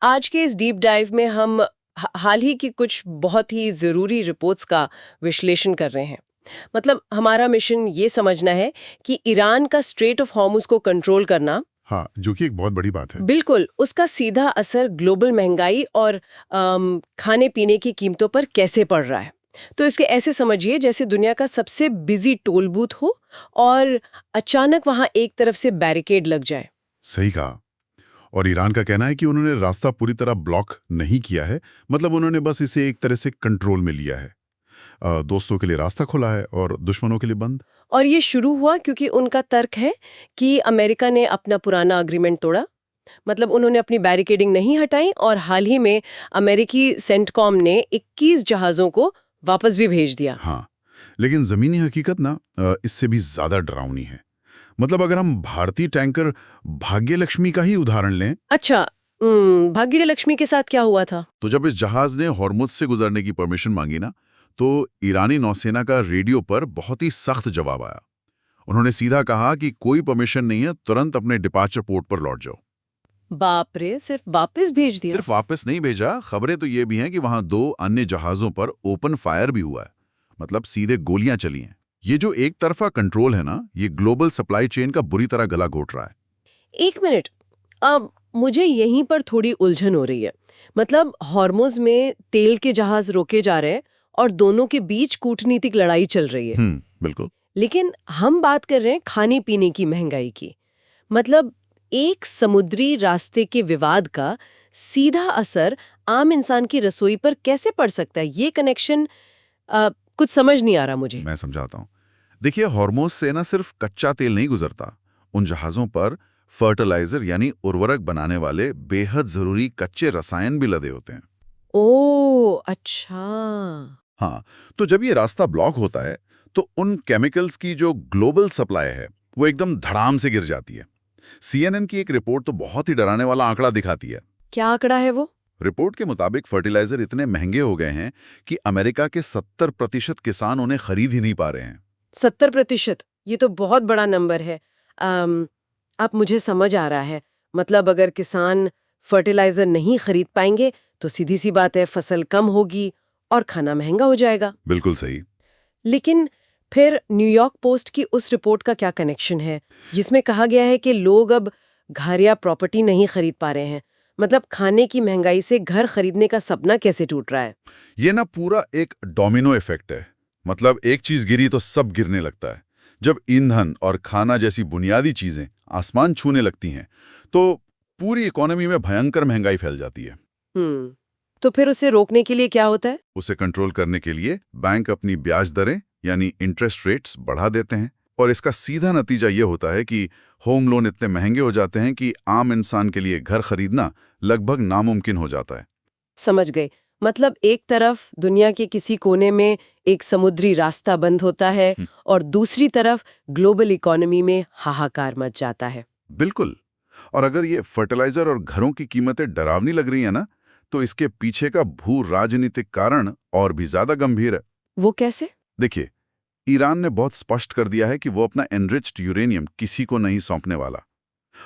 आज के इस डीप डाइव में हम हाल ही की कुछ बहुत ही ज़रूरी रिपोर्ट्स का विश्लेषण कर रहे हैं। मतलब हमारा मिशन ये समझना है कि ईरान का स्ट्रेट ऑफ हॉर्मुज को कंट्रोल करना, हाँ, जो कि एक बहुत बड़ी बात है। बिल्कुल उसका सीधा असर ग्लोबल महंगाई और खाने पीने की कीमतों पर कैसे पड़ रहा है। तो इसके ऐसे समझिए जैसे दुनिया का सबसे बिजी टोल बूथ हो और अचानक वहां एक तरफ से बैरिकेड लग जाए। सही कहा। और ईरान का कहना है कि उन्होंने रास्ता पूरी तरह ब्लॉक नहीं किया है, मतलब उन्होंने बस इसे एक तरह से कंट्रोल में लिया है। दोस्तों के लिए रास्ता खुला है और दुश्मनों के लिए बंद। और ये शुरू हुआ क्योंकि उनका तर्क है कि अमेरिका ने अपना पुराना अग्रीमेंट तोड़ा। मतलब उन्होंने अपनी बैरिकेडिंग नहीं हटाई और हाल ही में अमेरिकी सेंटकॉम ने 21 जहाज़ों को वापस भी भेज दिया। हाँ, लेकिन जमीनी हकीकत ना इससे भी ज्यादा डरावनी है। मतलब अगर हम भारतीय टैंकर भाग्यलक्ष्मी का ही उदाहरण लें, अच्छा, भाग्य लक्ष्मी के साथ क्या हुआ था? तो जब इस जहाज ने हॉर्मुज से गुजरने की परमिशन मांगी ना, तो ईरानी नौसेना का रेडियो पर बहुत ही सख्त जवाब आया। उन्होंने सीधा कहा कि कोई परमिशन नहीं है, तुरंत अपने डिपार्चर पोर्ट पर लौट जाओ। बाप रे, सिर्फ वापस भेज दिया? सिर्फ वापस नहीं भेजा, खबरें तो ये भी हैं कि वहां 2 अन्य जहाजों पर ओपन फायर भी हुआ है। मतलब सीधे गोलियां चली हैं। ये जो एक तरफा कंट्रोल है ना, ये ग्लोबल सप्लाई चेन का बुरी तरह गला घोट रहा है। एक मिनट, अब मुझे यहीं पर थोड़ी उलझन हो रही है। मतलब हॉर्मुज में तेल के जहाज रोके जा रहे हैं और दोनों के बीच कूटनीतिक लड़ाई चल रही है। बिल्कुल। लेकिन हम बात कर रहे हैं खाने पीने की महंगाई की। मतलब एक समुद्री रास्ते के विवाद का सीधा असर आम इंसान की रसोई पर कैसे पड़ सकता है? ये कनेक्शन कुछ समझ नहीं आ रहा मुझे। मैं समझाता हूँ। देखिए, हॉर्मोज से ना सिर्फ कच्चा तेल नहीं गुजरता। उन जहाजों पर फर्टिलाइजर यानी उर्वरक बनाने वाले बेहद जरूरी कच्चे रसायन भी लदे होते हैं। ओह अच्छा। हाँ, तो जब ये रास्ता ब्लॉक होता है, तो उन केमिकल्स की जो ग्लोबल सप्लाई है, वो एकदम धड़ाम से गिर जाती है। सीएनएन की एक रिपोर्ट तो बहुत ही डराने वाला आंकड़ा दिखाती है। क्या आंकड़ा है वो? रिपोर्ट के मुताबिक फर्टिलाइजर इतने महंगे हो गए हैं कि अमेरिका के 70% किसान उन्हें खरीद ही नहीं पा रहे हैं। 70%? ये तो बहुत बड़ा नंबर है। आप मुझे समझ आ रहा है। मतलब अगर किसान फर्टिलाइजर नहीं खरीद पाएंगे तो सीधी सी बात है फसल कम होगी और खाना महंगा हो जाएगा। बिल्कुल सही। लेकिन फिर न्यूयॉर्क पोस्ट की उस रिपोर्ट का क्या कनेक्शन है जिसमें कहा गया है कि लोग अब घर या प्रॉपर्टी नहीं खरीद पा रहे हैं? मतलब खाने की महंगाई से घर खरीदने का सपना कैसे टूट रहा है? ये ना पूरा एक डोमिनो इफेक्ट है। मतलब एक चीज गिरी तो सब गिरने लगता है। जब ईंधन और खाना जैसी बुनियादी चीजें आसमान छूने लगती हैं, तो पूरी इकोनॉमी में भयंकर महंगाई फैल जाती है। हम्म। तो फिर उसे रोकने के लिए क्या होता है? उसे कंट्रोल करने के लिए बैंक अपनी ब्याज दरें यानी इंटरेस्ट रेट्स बढ़ा देते हैं, और इसका सीधा नतीजा ये होता है कि होम लोन इतने महंगे हो जाते हैं कि आम इंसान के लिए घर खरीदना लगभग नामुमकिन हो जाता है। समझ गई। मतलब एक तरफ दुनिया के किसी कोने में एक समुद्री रास्ता बंद होता है और दूसरी तरफ ग्लोबल इकोनॉमी में हाहाकार मच जाता है। बिल्कुल। और अगर ये फर्टिलाइजर और घरों की कीमतें डरावनी लग रही है ना, तो इसके पीछे का भू राजनीतिक कारण और भी ज्यादा गंभीर है। वो कैसे? देखिए, ईरान ने बहुत स्पष्ट कर दिया है कि वो अपना एनरिच्ड यूरेनियम किसी को नहीं सौंपने वाला।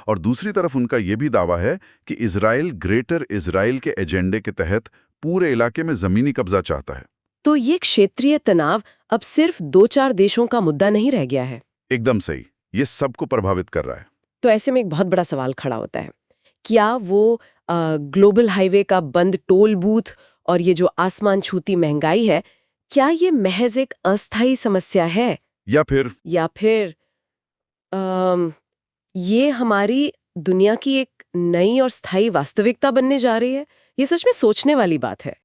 और दूसरी तरफ उनका यह भी दावा है कि इजराइल ग्रेटर इजराइल के एजेंडे के तहत पूरे इलाके में जमीनी कब्जा चाहता है। तो ये क्षेत्रीय तनाव अब सिर्फ 2-4 देशों का मुद्दा नहीं रह गया है। एकदम सही। ये सबको प्रभावित कर रहा है। तो ऐसे में एक बहुत बड़ा सवाल खड़ा होता है। क्या वो ग्लोबल हाईवे का बंद टोल बूथ और ये जो आसमान छूती महंगाई है, क्या ये महज एक अस्थायी समस्या है या फिर अम, ये हमारी दुनिया की एक नई और स्थायी वास्तविकता बनने जा रही है? ये सच में सोचने वाली बात है।